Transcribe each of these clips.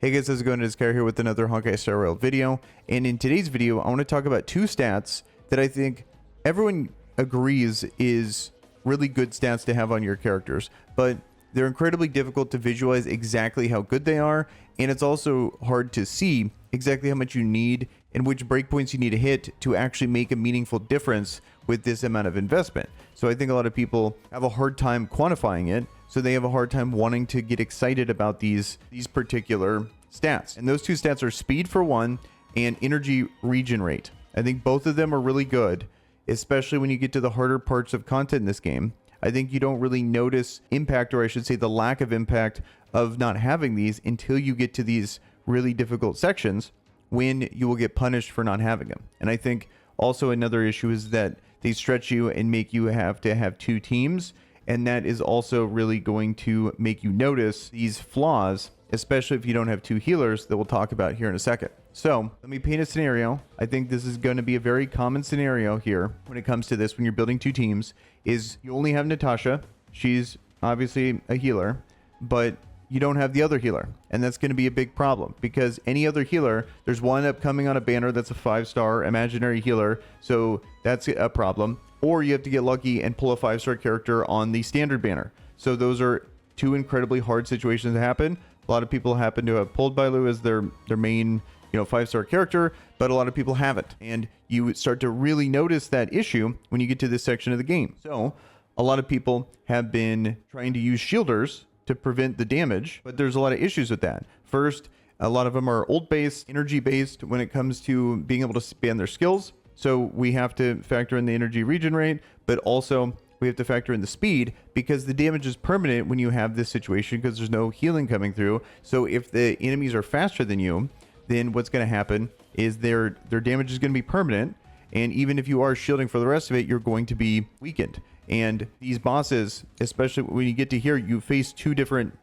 Hey guys, how's it going? It's Kara here with another Honkai Star Rail video. And in today's video, I want to talk about two stats that I think everyone agrees is really good stats to have on your characters, but they're incredibly difficult to visualize exactly how good they are, and it's also hard to see exactly how much you need and which breakpoints you need to hit to actually make a meaningful difference with this amount of investment. So I think a lot of people have a hard time quantifying it, so they have a hard time wanting to get excited about these particular stats. And those two stats are speed for one and energy regen rate. I think both of them are really good, especially when you get to the harder parts of content in this game. I think you don't really notice impact, or I should say the lack of impact of not having these until you get to these really difficult sections when you will get punished for not having them. And I think also another issue is that they stretch you and make you have to have two teams, and that is also really going to make you notice these flaws, especially if you don't have two healers that we'll talk about here in a second. So let me paint a scenario. I think this is going to be a very common scenario here when it comes to this when you're building two teams, is you only have Natasha. She's obviously a healer, but you don't have the other healer, and that's going to be a big problem because any other healer, there's one upcoming on a banner that's a 5-star imaginary healer, so that's a problem. Or you have to get lucky and pull a 5-star character on the standard banner. So those are two incredibly hard situations to happen. A lot of people happen to have pulled Bailu as their main 5-star character, but a lot of people haven't, and you start to really notice that issue when you get to this section of the game. So a lot of people have been trying to use shielders to prevent the damage, but there's a lot of issues with that. First, a lot of them are ult based, energy based when it comes to being able to spam their skills. So we have to factor in the energy regen rate, but also we have to factor in the speed, because the damage is permanent when you have this situation because there's no healing coming through. So if the enemies are faster than you, then what's going to happen is their damage is going to be permanent, and even if you are shielding for the rest of it, you're going to be weakened. And these bosses, especially when you get to here, you face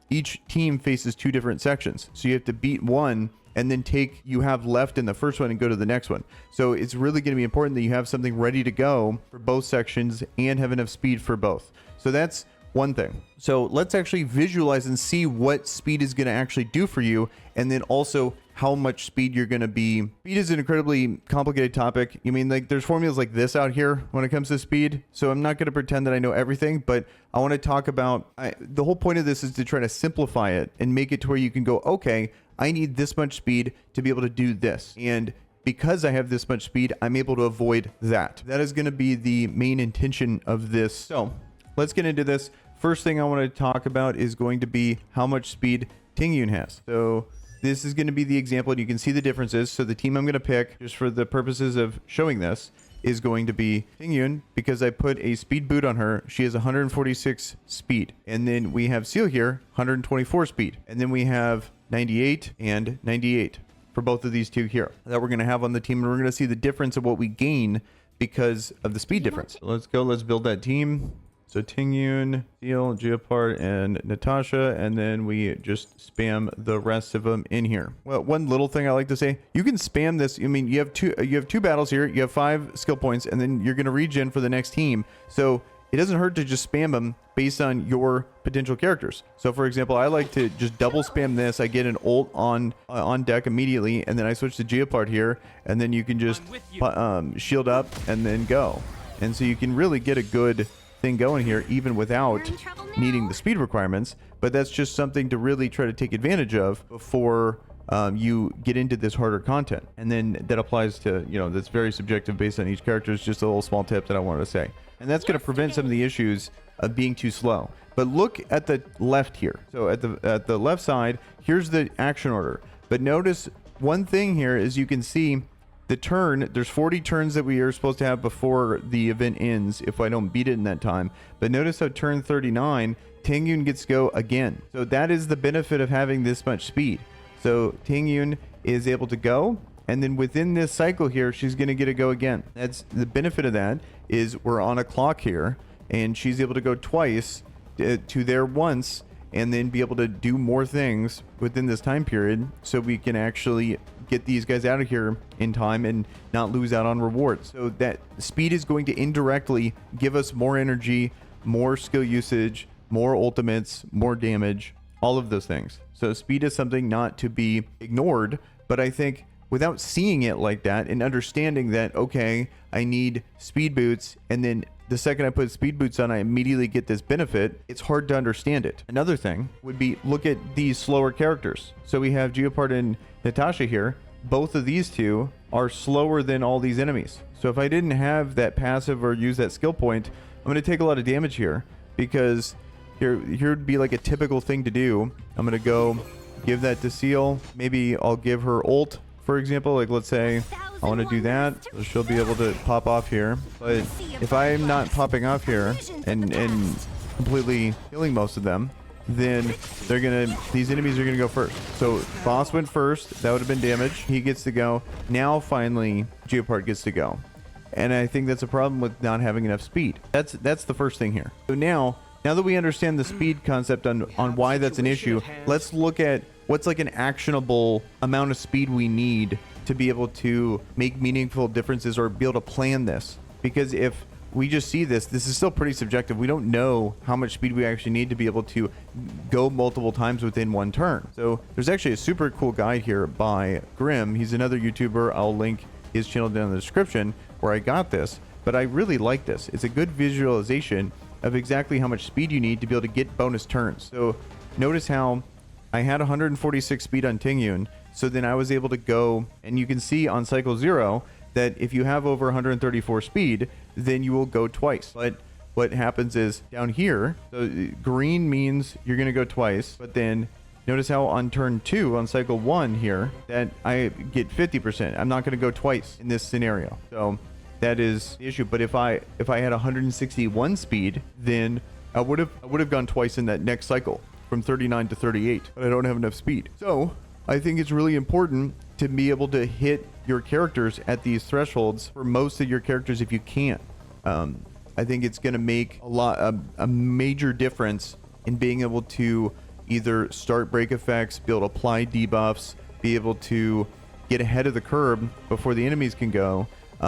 each team faces two different sections, so you have to beat one and then you have left in the first one and go to the next one. So it's really going to be important that you have something ready to go for both sections and have enough speed for both. So that's one thing. So let's actually visualize and see what speed is going to actually do for you, and then also how much speed you're going to be. Speed is an incredibly complicated topic. I mean, like, there's formulas like this out here when it comes to speed. So I'm not going to pretend that I know everything, but I want to talk about, the whole point of this is to try to simplify it and make it to where you can go, okay, I need this much speed to be able to do this. And because I have this much speed, I'm able to avoid that. That is going to be the main intention of this. So let's get into this. First thing I want to talk about is going to be how much speed Tingyun has. So this is going to be the example, and you can see the differences. So the team I'm going to pick, just for the purposes of showing this, is going to be Tingyun, because I put a speed boot on her. She has 146 speed. And then we have Seal here, 124 speed. And then we have 98 and 98 for both of these two here that we're going to have on the team. And we're going to see the difference of what we gain because of the speed difference. So let's go. Let's build that team. So Tingyun, Seal, Geopard, and Natasha, and then we just spam the rest of them in here. Well, one little thing I like to say, you can spam this. I mean, you have two battles here. You have 5 skill points, and then you're going to regen for the next team. So it doesn't hurt to just spam them based on your potential characters. So for example, I like to just double spam this. I get an ult on deck immediately, and then I switch to Geopard here, and then you can just shield up and then go. And so you can really get a good thing going here even without needing the speed requirements, but that's just something to really try to take advantage of before you get into this harder content. And then that applies to, that's very subjective based on each character. It's just a little small tip that I wanted to say, and that's going to prevent some of the issues of being too slow. But look at the left here. So at the left side, here's the action order. But notice one thing here is you can see the turn, there's 40 turns that we are supposed to have before the event ends if I don't beat it in that time. But notice how turn 39, Tingyun gets to go again. So that is the benefit of having this much speed. So Tingyun is able to go, and then within this cycle here, she's going to get to go again. That's the benefit of that, is we're on a clock here, and she's able to go twice to there once, and then be able to do more things within this time period, so we can actually get these guys out of here in time and not lose out on rewards. So that speed is going to indirectly give us more energy, more skill usage, more ultimates, more damage, all of those things. So speed is something not to be ignored, but I think without seeing it like that and understanding that, okay, I need speed boots, and then the second I put speed boots on, I immediately get this benefit, it's hard to understand it. Another thing would be look at these slower characters. So we have Geopard and Natasha here. Both of these two are slower than all these enemies. So if I didn't have that passive or use that skill point, I'm going to take a lot of damage here, because here would be like a typical thing to do. I'm going to go give that to Seal. Maybe I'll give her ult, for example. Like, let's say I want to do that, so she'll be able to pop off here. But if I'm not popping off here and completely killing most of them, then these enemies are gonna go first. So boss went first, that would have been damage. He gets to go. Now finally Geopard gets to go. And I think that's a problem with not having enough speed. That's the first thing here. So now that we understand the speed concept on why that's an issue, let's look at what's like an actionable amount of speed we need to be able to make meaningful differences or be able to plan this. Because if we just see this is still pretty subjective. We don't know how much speed we actually need to be able to go multiple times within one turn. So there's actually a super cool guide here by Grim. He's another YouTuber. I'll link his channel down in the description where I got this, but I really like this. It's a good visualization of exactly how much speed you need to be able to get bonus turns. So notice how I had 146 speed on Tingyun, so then I was able to go, and you can see on cycle 0 that if you have over 134 speed, then you will go twice. But what happens is down here, so green means you're going to go twice, but then notice how on turn 2 on cycle 1 here that I get 50%. I'm not going to go twice in this scenario. So that is the issue. But if I had 161 speed, then I would have gone twice in that next cycle from 39 to 38, but I don't have enough speed. So I think it's really important to be able to hit your characters at these thresholds for most of your characters if you can. I think it's going to make a major difference in being able to either start break effects, be able to apply debuffs, be able to get ahead of the curve before the enemies can go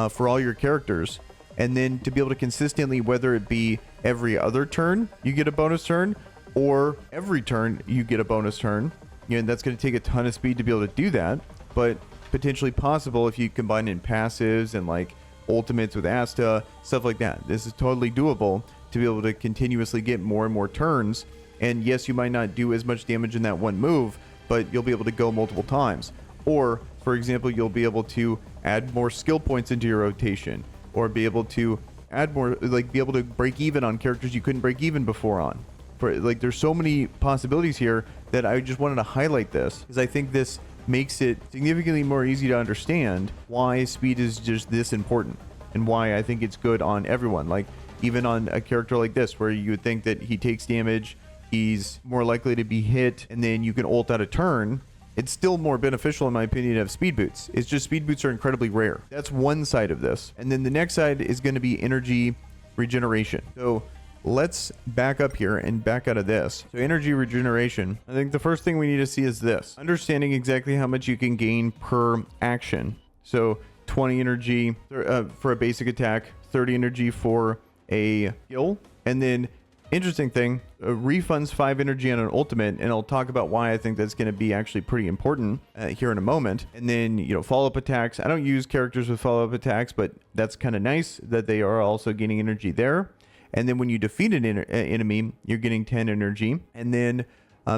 for all your characters, and then to be able to consistently, whether it be every other turn you get a bonus turn or every turn you get a bonus turn. You know, that's going to take a ton of speed to be able to do that, but potentially possible if you combine in passives and like ultimates with Asta, stuff like that. This is totally doable to be able to continuously get more and more turns. And yes, you might not do as much damage in that one move, but you'll be able to go multiple times. Or, for example, you'll be able to add more skill points into your rotation, or be able to add more, like be able to break even on characters you couldn't break even before on. For like, there's so many possibilities here that I just wanted to highlight this, because I think this makes it significantly more easy to understand why speed is just this important, and why I think it's good on everyone. Like even on a character like this, where you would think that he takes damage, he's more likely to be hit, and then you can ult out a turn. It's still more beneficial, in my opinion, to have speed boots. It's just speed boots are incredibly rare. That's one side of this. And then the next side is going to be energy regeneration. So let's back up here and back out of this. So energy regeneration, I think the first thing we need to see is this. Understanding exactly how much you can gain per action. So 20 energy for a basic attack, 30 energy for a skill, and then interesting thing, refunds 5 energy on an ultimate, and I'll talk about why I think that's going to be actually pretty important here in a moment. And then, you know, follow-up attacks. I don't use characters with follow-up attacks, but that's kind of nice that they are also gaining energy there. And then when you defeat an enemy, you're getting 10 energy. And then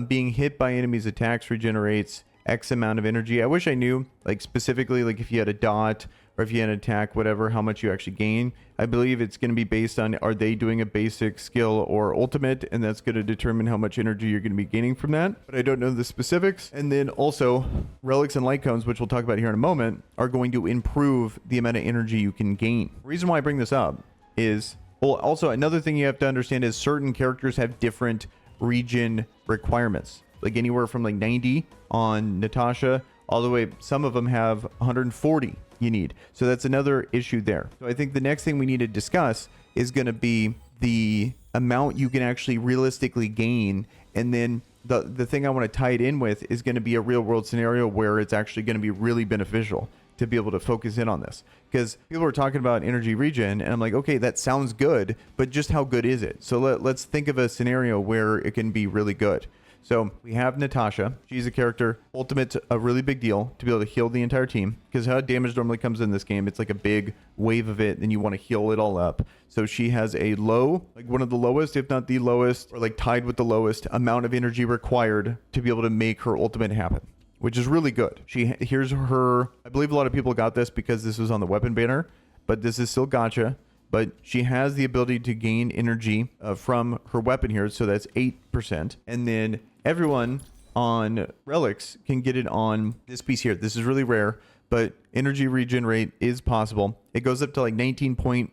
being hit by enemies' attacks regenerates X amount of energy. I wish I knew, like specifically, like if you had a dot or if you had an attack, whatever, how much you actually gain. I believe it's going to be based on, are they doing a basic skill or ultimate, and that's going to determine how much energy you're going to be gaining from that. But I don't know the specifics. And then also relics and light cones, which we'll talk about here in a moment, are going to improve the amount of energy you can gain. The reason why I bring this up is, well, also another thing you have to understand is certain characters have different regen requirements, like anywhere from like 90 on Natasha all the way, some of them have 140 you need. So that's another issue there. So I think the next thing we need to discuss is going to be the amount you can actually realistically gain. And then the thing I want to tie it in with is going to be a real world scenario where it's actually going to be really beneficial to be able to focus in on this. Because people are talking about energy regen, and I'm like, okay, that sounds good, but just how good is it? So let's think of a scenario where it can be really good. So we have Natasha. She's a character. Ultimate's a really big deal to be able to heal the entire team, because how damage normally comes in this game, it's like a big wave of it, and you want to heal it all up. So she has a low, like one of the lowest, if not the lowest, or like tied with the lowest amount of energy required to be able to make her ultimate happen, which is really good. Here's her, I believe a lot of people got this because this was on the weapon banner, but this is still gotcha. But she has the ability to gain energy from her weapon here. So that's 8%. And then everyone on relics can get it on this piece here. This is really rare, but energy regen rate is possible. It goes up to like 19.6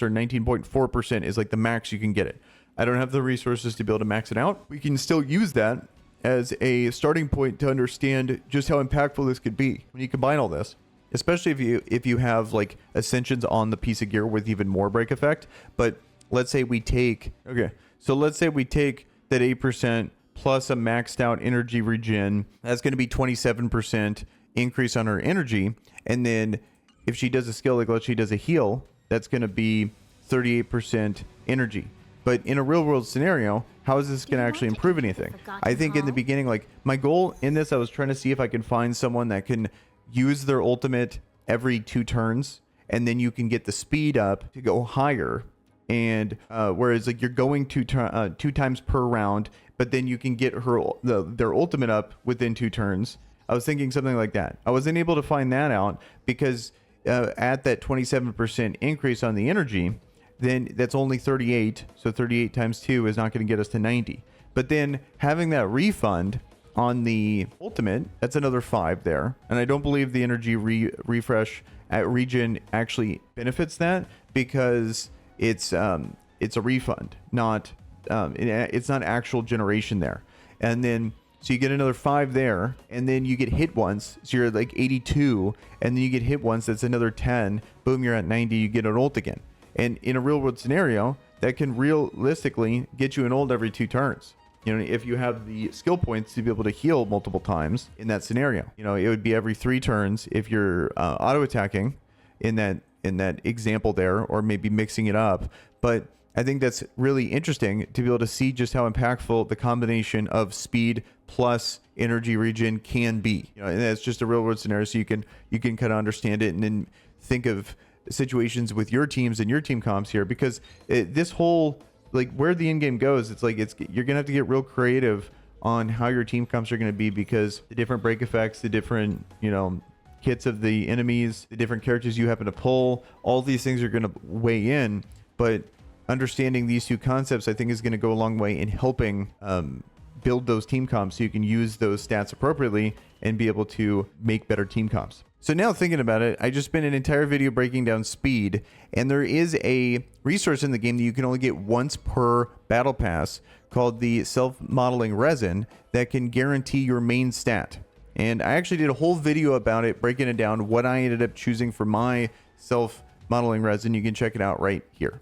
or 19.4% is like the max you can get it. I don't have the resources to be able to max it out. We can still use that as a starting point to understand just how impactful this could be when you combine all this. Especially if you have like ascensions on the piece of gear with even more break effect. But let's say we take that 8% plus a maxed out energy regen. That's going to be 27% increase on her energy. And then if she does a skill, like let's say she does a heal, that's going to be 38% energy. But in a real world scenario, how is this going to actually improve anything? I think in the beginning, like my goal in this, I was trying to see if I can find someone that can use their ultimate every 2 turns, and then you can get the speed up to go higher. And whereas like you're going 2 times per round, but then you can get their ultimate up within 2 turns. I was thinking something like that. I wasn't able to find that out because at that 27% increase on the energy, then that's only 38. So 38 times 2 is not going to get us to 90. But then having that refund on the ultimate, that's another 5 there. And I don't believe the energy refresh at regen actually benefits that, because it's a refund, not it's not actual generation there. And then so you get another 5 there, and then you get hit once, so you're like 82, and then you get hit once, that's another 10. Boom, you're at 90, you get an ult again. And in a real world scenario, that can realistically get you an ult every 2 turns. You know, if you have the skill points to be able to heal multiple times in that scenario, you know, it would be every 3 turns if you're auto attacking in that example there, or maybe mixing it up. But I think that's really interesting to be able to see just how impactful the combination of speed plus energy regen can be. You know, and that's just a real world scenario, so you can kind of understand it and then think of situations with your teams and your team comps here, because this whole, like where the end game goes, it's like you're gonna have to get real creative on how your team comps are going to be, because the different break effects, the different, you know, kits of the enemies, the different characters you happen to pull, all these things are going to weigh in. But understanding these 2 concepts, I think, is going to go a long way in helping build those team comps, so you can use those stats appropriately and be able to make better team comps. So now thinking about it, I just spent an entire video breaking down speed, and there is a resource in the game that you can only get once per battle pass called the self-modeling resin that can guarantee your main stat. And I actually did a whole video about it, breaking it down, what I ended up choosing for my self-modeling resin. You can check it out right here.